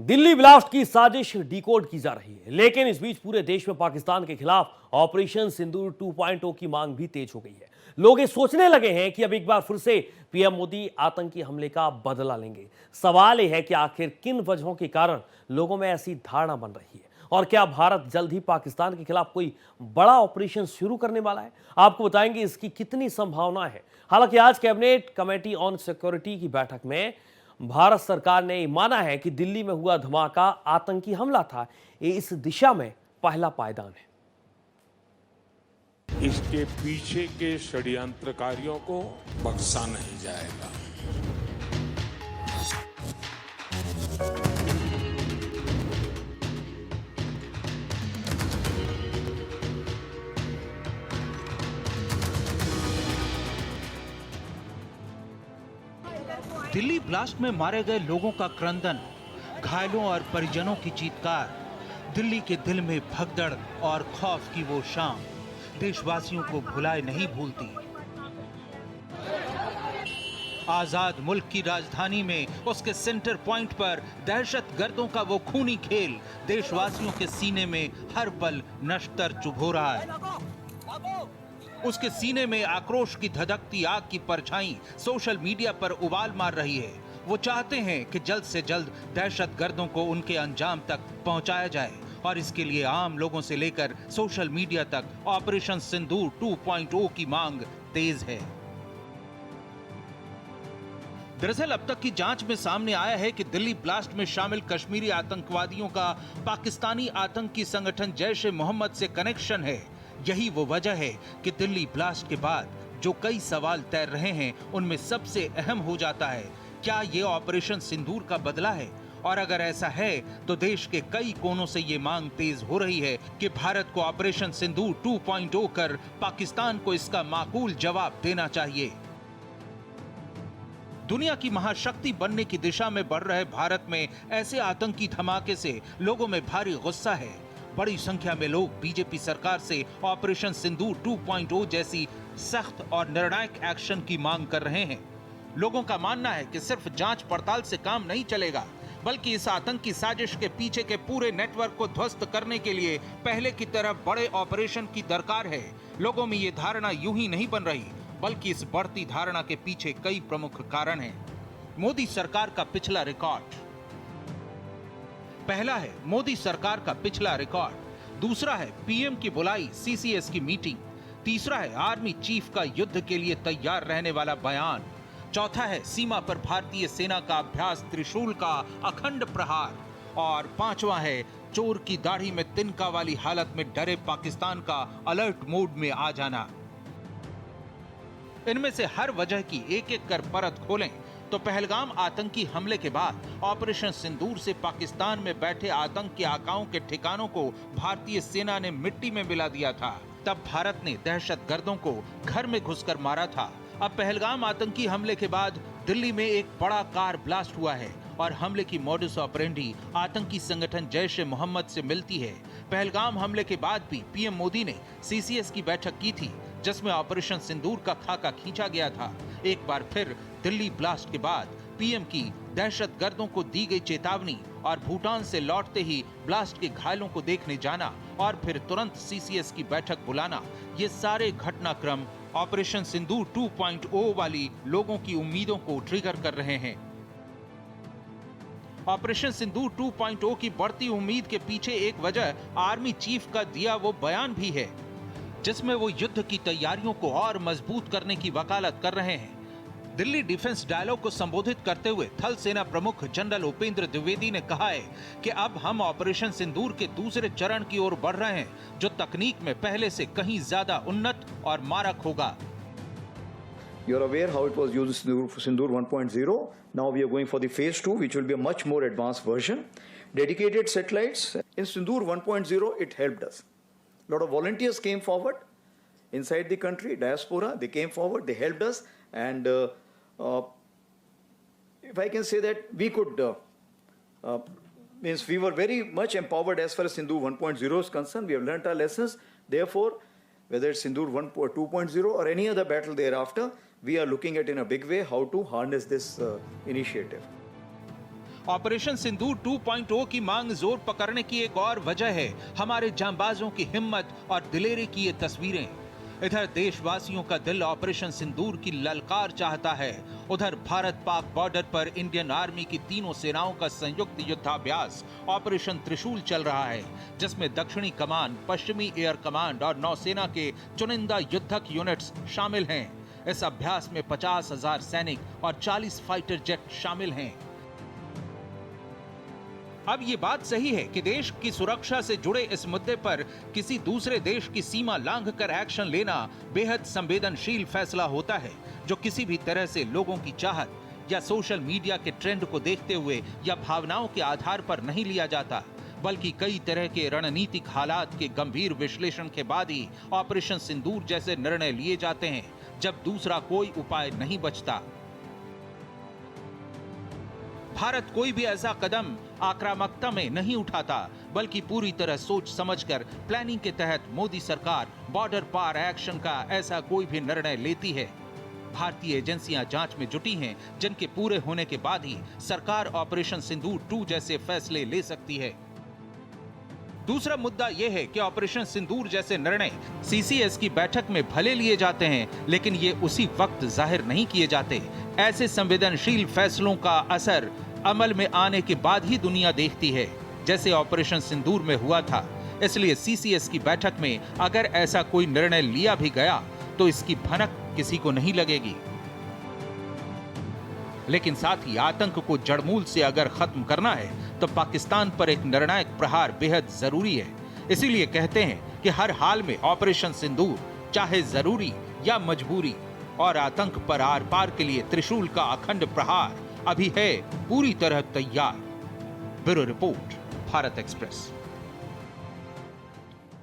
Delhi blast की साजिश decode की जा रही है, लेकिन इस बीच पूरे देश में पाकिस्तान के खिलाफ ऑपरेशन सिंदूर 2.0 की मांग भी तेज हो गई है। लोग ये सोचने लगे हैं कि अब एक बार फिर से पीएम मोदी आतंकी हमले का बदला लेंगे। सवाल यह है कि आखिर किन वजहों के कारण लोगों में ऐसी धारणा बन रही है और क्या भारत जल्द ही पाकिस्तान के खिलाफ कोई बड़ा ऑपरेशन शुरू करने वाला है। आपको बताएंगे इसकी कितनी संभावना है। हालांकि आज कैबिनेट कमेटी ऑन सिक्योरिटी की बैठक में भारत सरकार ने माना है कि दिल्ली में हुआ धमाका आतंकी हमला था। ये इस दिशा में पहला पायदान है। इसके पीछे के षड्यंत्रकारियों को बख्शा नहीं जाएगा। दिल्ली ब्लास्ट में मारे गए लोगों का क्रंदन, घायलों और परिजनों की चीत्कार, दिल्ली के दिल में भगदड़ और खौफ की वो शाम देशवासियों को भुलाए नहीं भूलती। आजाद मुल्क की राजधानी में उसके सेंटर पॉइंट पर दहशतगर्दों का वो खूनी खेल देशवासियों के सीने में हर पल नश्तर चुभो रहा है। उसके सीने में आक्रोश की धधकती आग की परछाई सोशल मीडिया पर उबाल मार रही है। वो चाहते हैं कि जल्द से जल्द दहशतगर्दों को उनके अंजाम तक पहुंचाया जाए और इसके लिए आम लोगों से लेकर सोशल मीडिया तक ऑपरेशन सिंदूर 2.0 की मांग तेज है। दरअसल अब तक की जांच में सामने आया है कि दिल्ली ब्लास्ट में शामिल कश्मीरी आतंकवादियों का पाकिस्तानी आतंकी संगठन जैश ए मोहम्मद से कनेक्शन है। यही वो वजह है कि दिल्ली ब्लास्ट के बाद जो कई सवाल तैर रहे हैं उनमें सबसे अहम हो जाता है, क्या ये ऑपरेशन सिंदूर का बदला है? और अगर ऐसा है तो देश के कई कोनों से ये मांग तेज हो रही है कि भारत को ऑपरेशन सिंदूर 2.0 कर पाकिस्तान को इसका माकूल जवाब देना चाहिए। दुनिया की महाशक्ति बनने की दिशा में बढ़ रहे भारत में ऐसे आतंकी धमाके से लोगों में भारी गुस्सा है। बड़ी संख्या में लोग बीजेपी सरकार से ऑपरेशन सिंदूर 2.0 जैसी सख्त और निर्णायक एक्शन की मांग कर रहे हैं। लोगों का मानना है कि सिर्फ जांच पड़ताल से काम नहीं चलेगा, बल्कि इस आतंकी साजिश के पीछे के पूरे नेटवर्क को ध्वस्त करने के लिए पहले की तरह बड़े ऑपरेशन की दरकार है। लोगों में ये धारणा यूं ही नहीं बन रही, बल्कि इस बढ़ती धारणा के पीछे कई प्रमुख कारण हैं। मोदी सरकार का पिछला रिकॉर्ड। पहला है मोदी सरकार का पिछला रिकॉर्ड, दूसरा है पीएम की बुलाई सीसीएस की मीटिंग, तीसरा है आर्मी चीफ का युद्ध के लिए तैयार रहने वाला बयान, चौथा है सीमा पर भारतीय सेना का अभ्यास त्रिशूल का अखंड प्रहार, और पांचवा है चोर की दाढ़ी में तिनका वाली हालत में डरे पाकिस्तान का अलर्ट मोड में आ जाना। इनमें से हर वजह की एक एक कर परत खोलें तो पहलगाम आतंकी हमले के बाद ऑपरेशन सिंदूर से पाकिस्तान में बैठे आतंक के आकाओं के ठिकानों को भारतीय सेना ने मिट्टी में मिला दिया था। तब भारत ने दहशतगर्दों को घर में घुसकर मारा था। अब पहलगाम आतंकी हमले के बाद दिल्ली में एक बड़ा कार ब्लास्ट हुआ है और हमले की मॉडस ऑपरेंडी आतंकी संगठन जैश ए मोहम्मद से मिलती है। पहलगाम हमले के बाद भी पीएम मोदी ने सीसीएस की बैठक की थी, जिसमें ऑपरेशन सिंदूर का खाका खींचा गया था। एक बार फिर दिल्ली ब्लास्ट के बाद पीएम की दहशतगर्दों को दी गई चेतावनी और भूटान से लौटते ही ब्लास्ट के घायलों को देखने जाना और फिर तुरंत सीसीएस की बैठक बुलाना, ये सारे घटनाक्रम ऑपरेशन सिंदूर 2.0 वाली लोगों की उम्मीदों को ट्रिगर कर रहे हैं। ऑपरेशन सिंदूर 2.0 की बढ़ती उम्मीद के पीछे एक वजह आर्मी चीफ का दिया वो बयान भी है, जिसमें वो युद्ध की तैयारियों को और मजबूत करने की वकालत कर रहे हैं। दिल्ली डिफेंस डायलॉग को संबोधित करते हुए थल सेना प्रमुख जनरल उपेंद्र द्विवेदी ने कहा है कि अब हम ऑपरेशन सिंदूर के दूसरे चरण की ओर बढ़ रहे हैं, जो तकनीक में पहले से कहीं ज्यादा उन्नत और मारक होगा। You're aware how it was used in Sindoor 1.0. Now we are going for the phase 2, which will be a much more advanced version. Dedicated satellites. In Sindoor 1.0, it helped us. A lot of volunteers came forward inside the country, diaspora. They came forward, they helped us. And if I can say that we could, means we were very much empowered as far as Sindoor 1.0 is concerned. We have learnt our lessons. Therefore, whether it's Sindoor 2.0 or any other battle thereafter, we are looking at in a big way how to harness this initiative. Operation Sindoor 2.0 की मांग जोर पकड़ने की एक और वजह है हमारे जांबाजों की हिम्मत और दिलेरी की ये तस्वीरें। इधर देशवासियों का दिल ऑपरेशन सिंदूर की ललकार चाहता है, उधर भारत पाक बॉर्डर पर इंडियन आर्मी की तीनों सेनाओं का संयुक्त युद्धाभ्यास ऑपरेशन त्रिशूल चल रहा है, जिसमें दक्षिणी कमान, पश्चिमी एयर कमांड और नौसेना के चुनिंदा युद्धक यूनिट्स शामिल हैं। इस अभ्यास में 50,000 सैनिक और 40 फाइटर जेट शामिल हैं। अब ये बात सही है कि देश की सुरक्षा से जुड़े इस मुद्दे पर किसी दूसरे देश की सीमा लांघकर एक्शन लेना बेहद संवेदनशील फैसला होता है, जो किसी भी तरह से लोगों की चाहत या सोशल मीडिया के ट्रेंड को देखते हुए या भावनाओं के आधार पर नहीं लिया जाता, बल्कि कई तरह के रणनीतिक हालात के गंभीर विश्लेषण के बाद ही ऑपरेशन सिंदूर जैसे निर्णय लिए जाते हैं, जब दूसरा कोई उपाय नहीं बचता। भारत कोई भी ऐसा कदम आक्रामकता में नहीं उठाता, बल्कि पूरी तरह सोच समझकर प्लानिंग के तहत मोदी सरकार बॉर्डर पार एक्शन का ऐसा कोई भी निर्णय लेती है। भारतीय एजेंसियां जांच में जुटी हैं, जिनके पूरे होने के बाद ही सरकार ऑपरेशन सिंदूर 2 जैसे फैसले ले सकती है। दूसरा मुद्दा यह है कि ऑपरेशन सिंदूर जैसे निर्णय सीसीएस की बैठक में भले लिए जाते हैं, लेकिन ये उसी वक्त जाहिर नहीं किए जाते। ऐसे संवेदनशील फैसलों का असर अमल में आने के बाद ही दुनिया देखती है, जैसे ऑपरेशन सिंदूर में हुआ था। इसलिए सीसीएस की बैठक में अगर ऐसा कोई निर्णय लिया भी गया तो इसकी भनक किसी को नहीं लगेगी। लेकिन साथ ही आतंक को जड़मूल से अगर खत्म करना है तो पाकिस्तान पर एक निर्णायक प्रहार बेहद जरूरी है। इसीलिए कहते हैं कि हर हाल में ऑपरेशन सिंदूर चाहे जरूरी या मजबूरी, और आतंक पर आर पार के लिए त्रिशूल का अखंड प्रहार अभी है पूरी तरह तैयार। Bureau report, Bharat express.